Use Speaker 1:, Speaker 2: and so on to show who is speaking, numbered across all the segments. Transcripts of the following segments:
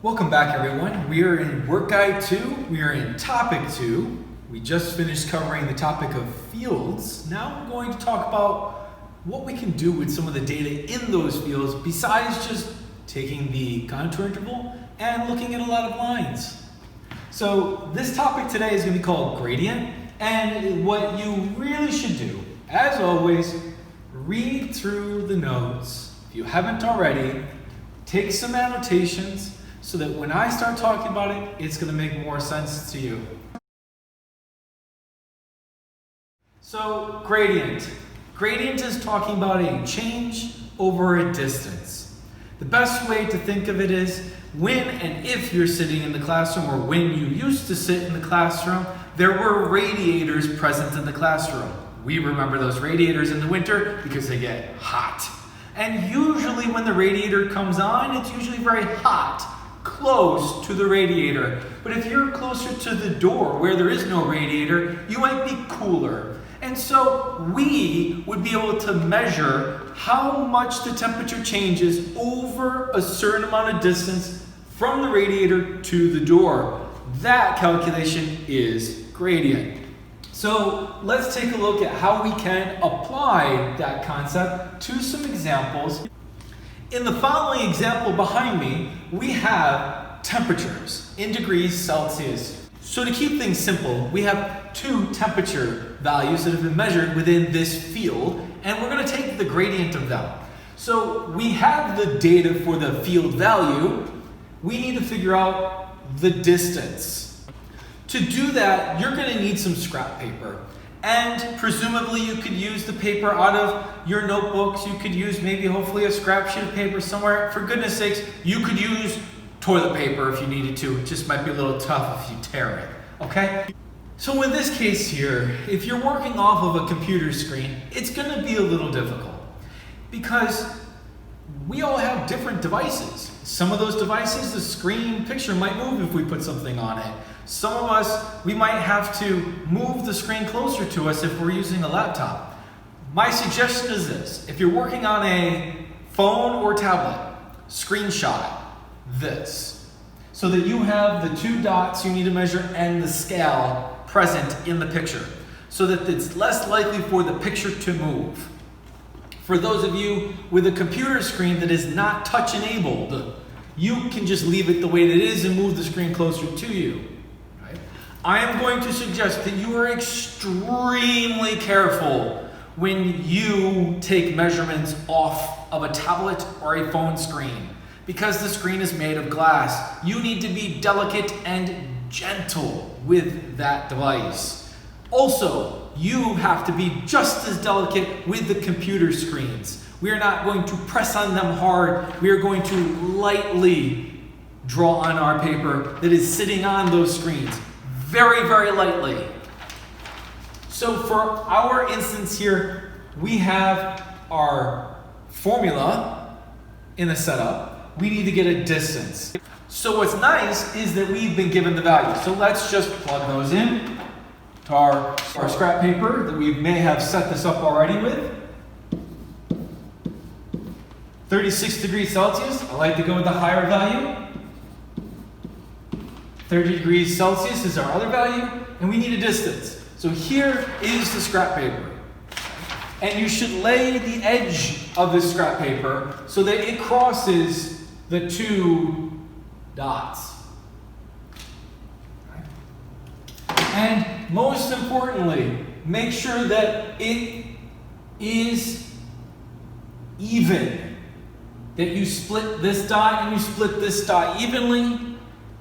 Speaker 1: Welcome back, everyone. We are in Work Guide 2. We are in Topic 2. We just finished covering the topic of fields. Now we're going to talk about what we can do with some of the data in those fields besides just taking the contour interval and looking at a lot of lines. So this topic today is going to be called gradient, and what you really should do, as always, read through the notes. If you haven't already, take some annotations so that when I start talking about it, it's going to make more sense to you. So, gradient. Gradient is talking about a change over a distance. The best way to think of it is when and if you're sitting in the classroom, or when you used to sit in the classroom, there were radiators present in the classroom. We remember those radiators in the winter because they get hot. And usually when the radiator comes on, it's usually very hot, close to the radiator. But if you're closer to the door where there is no radiator, you might be cooler. And so we would be able to measure how much the temperature changes over a certain amount of distance from the radiator to the door. That calculation is gradient. So let's take a look at how we can apply that concept to some examples. In the following example behind me, we have temperatures in degrees Celsius. So to keep things simple, we have two temperature values that have been measured within this field, and we're going to take the gradient of them. So we have the data for the field value. We need to figure out the distance. To do that, you're going to need some scrap paper. And presumably you could use the paper out of your notebooks. You could use maybe hopefully a scrap sheet of paper somewhere. For goodness sakes, you could use toilet paper if you needed to. It just might be a little tough if you tear it, okay? So in this case here, if you're working off of a computer screen, it's going to be a little difficult because we all have different devices. Some of those devices, the screen picture might move if we put something on it. Some of us, we might have to move the screen closer to us if we're using a laptop. My suggestion is this: if you're working on a phone or tablet, screenshot this so that you have the two dots you need to measure and the scale present in the picture so that it's less likely for the picture to move. For those of you with a computer screen that is not touch enabled, you can just leave it the way it is and move the screen closer to you. I am going to suggest that you are extremely careful when you take measurements off of a tablet or a phone screen because the screen is made of glass. You need to be delicate and gentle with that device. Also, you have to be just as delicate with the computer screens. We are not going to press on them hard. We are going to lightly draw on our paper that is sitting on those screens. Very, very lightly. So for our instance here, we have our formula in the setup. We need to get a distance. So what's nice is that we've been given the value. So let's just plug those in to our scrap paper that we may have set this up already with. 36 degrees Celsius. I like to go with the higher value. 30 degrees Celsius is our other value, and we need a distance. So here is the scrap paper. And you should lay the edge of this scrap paper so that it crosses the two dots. And most importantly, make sure that it is even. That you split this dot and you split this dot evenly.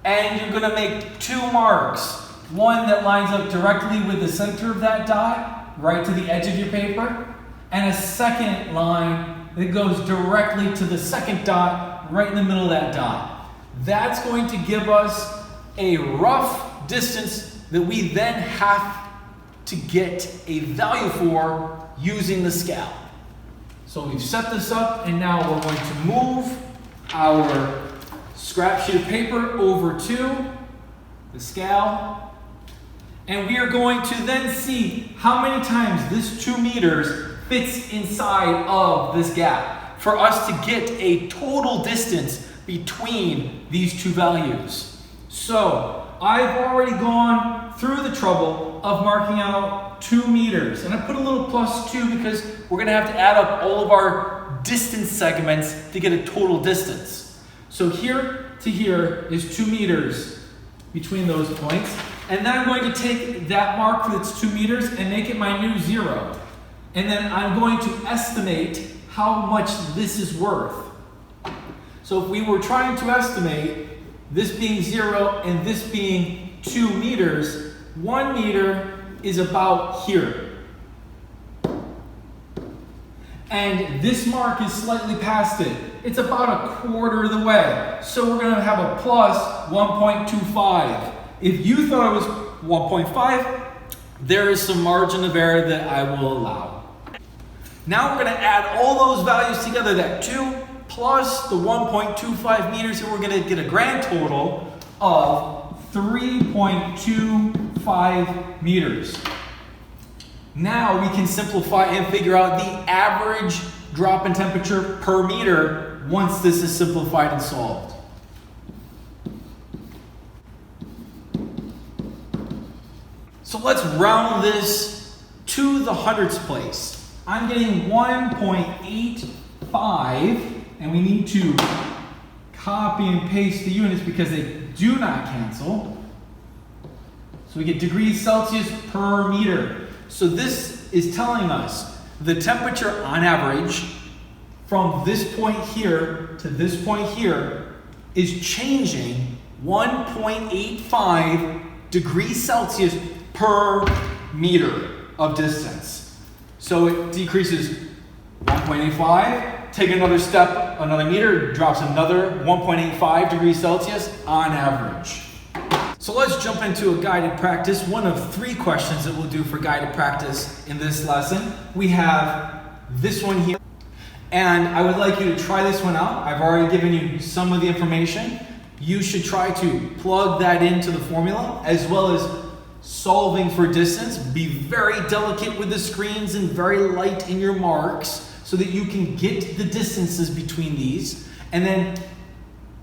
Speaker 1: And you're going to make two marks. One that lines up directly with the center of that dot, right to the edge of your paper. And a second line that goes directly to the second dot, right in the middle of that dot. That's going to give us a rough distance that we then have to get a value for using the scale. So we've set this up, and now we're going to move our scrap sheet of paper over to the scale, and we are going to then see how many times this 2 meters fits inside of this gap for us to get a total distance between these two values. So I've already gone through the trouble of marking out 2 meters. And I put a little +2 because we're going to have to add up all of our distance segments to get a total distance. So here to here is 2 meters between those points. And then I'm going to take that mark that's 2 meters and make it my new 0. And then I'm going to estimate how much this is worth. So if we were trying to estimate this being 0 and this being 2 meters, 1 meter is about here. And this mark is slightly past it. It's about 1/4 of the way. So we're going to have a plus 1.25. If you thought it was 1.5, there is some margin of error that I will allow. Now we're going to add all those values together, that 2 plus the 1.25 meters, and we're going to get a grand total of 3.25 meters. Now we can simplify and figure out the average drop in temperature per meter once this is simplified and solved. So let's round this to the hundredths place. I'm getting 1.85, and we need to copy and paste the units because they do not cancel. So we get degrees Celsius per meter. So this is telling us the temperature on average from this point here to this point here is changing 1.85 degrees Celsius per meter of distance. So it decreases 1.85, take another step, another meter, drops another 1.85 degrees Celsius on average. So let's jump into a guided practice, one of 3 questions that we'll do for guided practice in this lesson. We have this one here, and I would like you to try this one out. I've already given you some of the information. You should try to plug that into the formula, as well as solving for distance. Be very delicate with the screens and very light in your marks so that you can get the distances between these, and then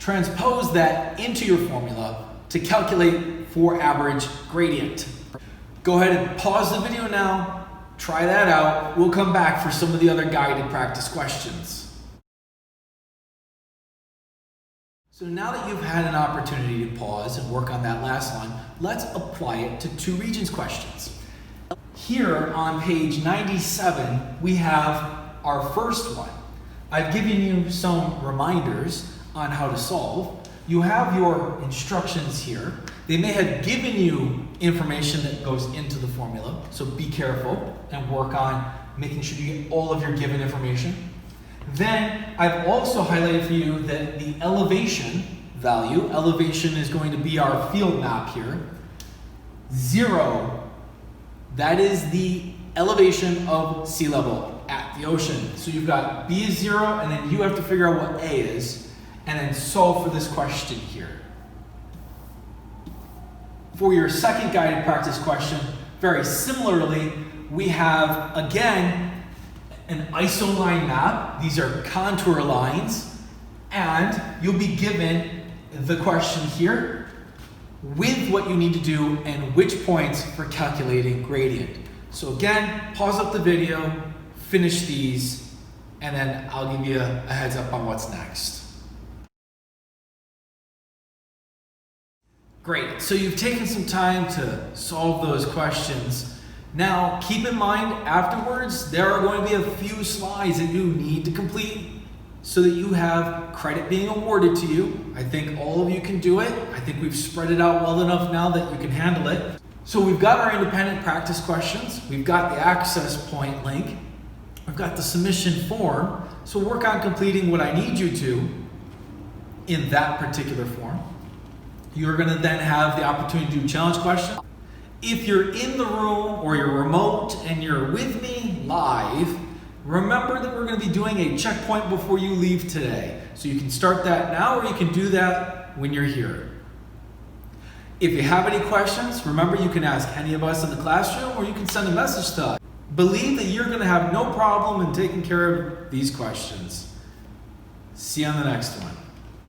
Speaker 1: transpose that into your formula to calculate for average gradient. Go ahead and pause the video now, try that out. We'll come back for some of the other guided practice questions. So now that you've had an opportunity to pause and work on that last line, let's apply it to 2 regions questions. Here on page 97, we have our first one. I've given you some reminders on how to solve. You have your instructions here. They may have given you information that goes into the formula, so be careful and work on making sure you get all of your given information. Then I've also highlighted for you that the elevation value, elevation is going to be our field map here. 0, that is the elevation of sea level at the ocean. So you've got B is 0, and then you have to figure out what A is, and then solve for this question here. For your second guided practice question, very similarly, we have, again, an isoline map. These are contour lines, and you'll be given the question here with what you need to do and which points for calculating gradient. So again, pause up the video, finish these, and then I'll give you a heads up on what's next. Great, so you've taken some time to solve those questions. Now, keep in mind, afterwards, there are going to be a few slides that you need to complete so that you have credit being awarded to you. I think all of you can do it. I think we've spread it out well enough now that you can handle it. So we've got our independent practice questions. We've got the access point link. We've got the submission form. So work on completing what I need you to in that particular form. You're going to then have the opportunity to do challenge questions. If you're in the room or you're remote and you're with me live, remember that we're going to be doing a checkpoint before you leave today. So you can start that now, or you can do that when you're here. If you have any questions, remember you can ask any of us in the classroom, or you can send a message to us. Believe that you're going to have no problem in taking care of these questions. See you on the next one.